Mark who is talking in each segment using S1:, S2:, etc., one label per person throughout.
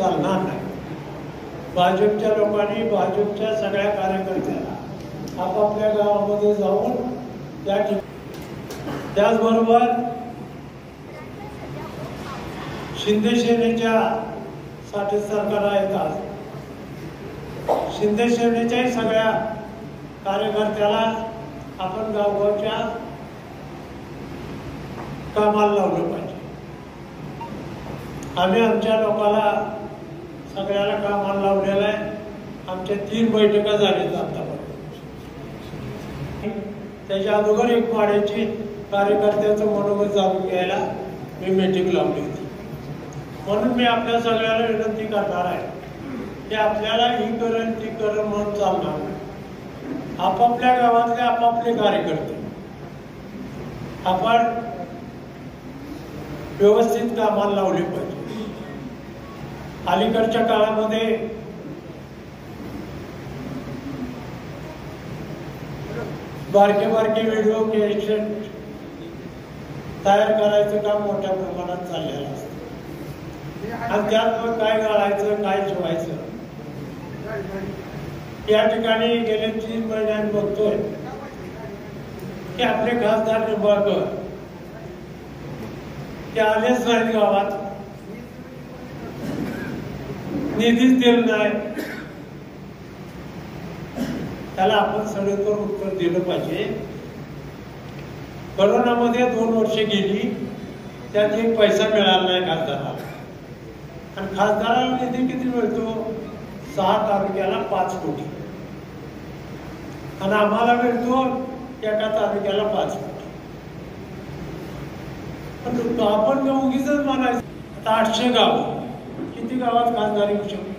S1: चालणार नाही. भाजपच्या लोकांनी भाजपच्या सगळ्या कार्यकर्त्यांना आपापल्या गावामध्ये जाऊन त्या ठिकाणी, त्याचबरोबर शिंदे सेनेच्या साठी सरकार येतात, शिंदे सेनेच्याही सगळ्या कार्यकर्त्याला आपण गावगावच्या कामाला लावलं पाहिजे. आम्ही आमच्या लोकांना सगळ्याला कामाला लावलेलं आहे. आमच्या 3 बैठका झाल्या आतापर्यंत. त्याच्या अगोदर एक वाड्याची कार्यकर्त्याचं मनोबल जाणून घ्यायला मी मीटिंग लावली होती. म्हणून मी आपल्या सगळ्याला विनंती करणार आहे की आपल्याला ही करण ती करण म्हणून चालणार नाही. आपापल्या गावातले आपापले कार्यकर्ते आपण व्यवस्थित कामाला लावले पाहिजे. अलीकडच्या काळामध्ये बारके बारके व्हिडिओ कॅसेट तयार करायचं काम मोठ्या प्रमाणात चाललेलं असतं आणि त्यात मग काय घालायचं काय शिवायचं. या ठिकाणी गेले 3 महिन्यांत बघतोय की आपले खासदार निंबाळकर ते आलेच नाहीत गावात, निधीच दिलं नाही. त्याला आपण सगळीकडून उत्तर दिलं पाहिजे. कोरोनामध्ये 2 वर्ष गेली, त्यात एक पैसा मिळाला नाही खासदाराला. आणि खासदाराला निधी किती मिळतो? 6 तालुक्याला 5 कोटी आणि आम्हाला मिळतो एका तालुक्याला 5 कोटी. आपण उगीच म्हणायचं. आता 800 गाव, किती गावात खासदार येऊ शकतो?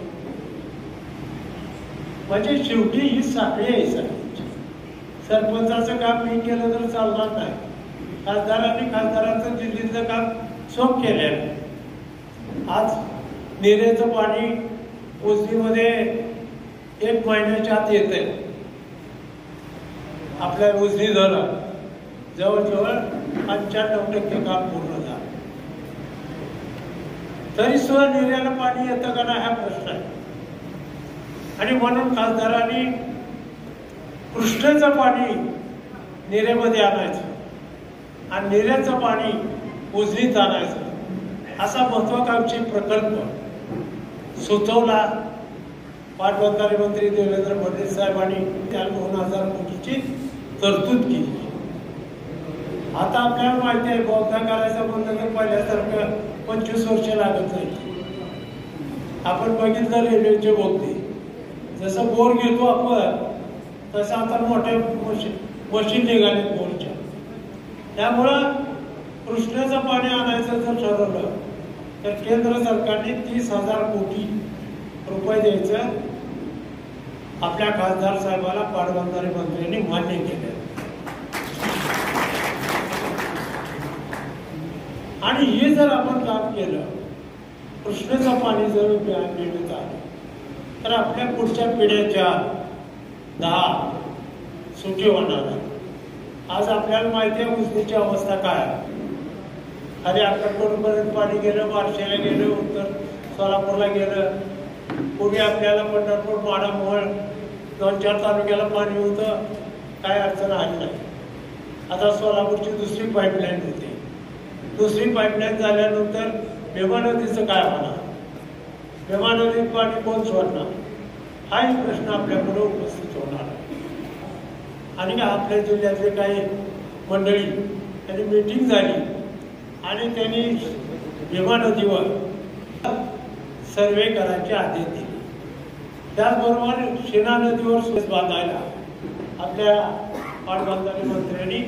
S1: म्हणजे शेवटी ही साखळी आहे सगळ्यांची. सरपंचाचं काम मी केलं तर चालणार नाही. खासदारांनी खासदारांचं दिल्लीतलं काम सोप केलेलं. आज निरेचं पाणी उजनीमध्ये 1 महिन्याच्या आत येतंय. आपल्या उजनी धरण जवळजवळ 95% काम पूर्ण झालं. तरी सुद्धा निऱ्याला पाणी येतं का नाही हा प्रश्न आहे. आणि म्हणून खासदारांनी कृष्णेचं पाणी निरेमध्ये आणायचं आणि निऱ्याचं पाणी उजनीत आणायचं असा महत्वाकांक्षी प्रकल्प सुचवला. पाटबंधारे मंत्री देवेंद्र फडणवीस साहेबांनी त्या 2000 कोटीची तरतूद केली. आता आपल्याला माहिती आहे बोगदा करायचा म्हणलं तर पहिल्यासारखं 25 वर्ष लागत नाही. आपण बघितलं रेल्वेचे बोगदे, जसं बोर घेतो आपण तसं आता मोठ्या मशीन निघाले बोरच्या. त्यामुळं कृष्णेचं पाणी आणायचं जर ठरवलं तर केंद्र सरकारने 30,000 कोटी रुपये द्यायचं आपल्या खासदार साहेबाला पाटबंधारे मंत्र्यांनी मान्य केले. आणि हे जर आपण काम केलं, कृष्णेचं पाणी जर मिळत आलं तर आपल्या पुढच्या पिढ्याच्या 10 सुखी होणार आहे. आज आपल्याला माहिती आहे उजनीची अवस्था काय आहे. खाली अक्कलकोटपर्यंत पाणी गेलं, बार्शीला गेलं, उत्तर सोलापूरला गेलं. पूर्वी आपल्याला पंढरपूर, माढा, मोहोळ 2-4 तालुक्याला पाणी होतं, काय अडचण आली नाही. आता सोलापूरची दुसरी पाईपलाईन होती. दुसरी पाईपलाईन झाल्यानंतर भीमा नदीचं काय होणार? भीमा नदीत पाणी कोण सोडणार? हाही प्रश्न आपल्याकडे उपस्थित होणार आहे. आणि आपल्या जिल्ह्यातले काही मंडळी त्यांनी मीटिंग झाली आणि त्यांनी भीमा नदीवर सर्वे करायचे आदेश दिले. त्याचबरोबर शिना नदीवर स्विच बांधायला आपल्या पाटबंधारे मंत्र्यांनी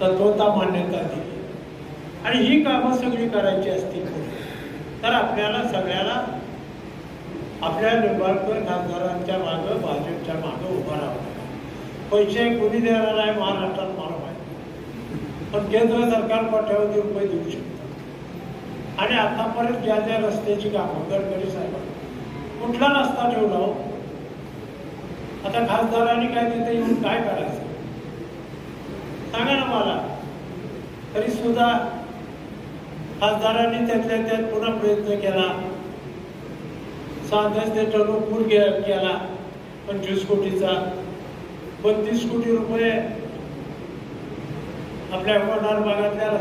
S1: तत्वता मान्यता दिली. आणि ही कामं सगळी करायची असतील तर आपल्याला सगळ्याला आपल्या निंबाळकर खासदारांच्या मागं, भाजपच्या मागं उभं राहावं. पैसे कोणी देणार आहे महाराष्ट्रात मला माहिती, पण केंद्र सरकार कोट्यावधी रुपये देऊ शकतं. आणि आतापर्यंत ज्या ज्या रस्त्याची कामं गडकरी साहेबांनी कुठला रस्ता ठेवला हो? आता खासदारांनी काय तिथे येऊन काय करायचं सांगा ना मला. तरी सुद्धा खासदारांनी त्यातल्या त्यात पुन्हा प्रयत्न केला साधाच ते टर्नो पूर केला 25 कोटीचा, 32 कोटी रुपये आपल्या वडार भागातल्या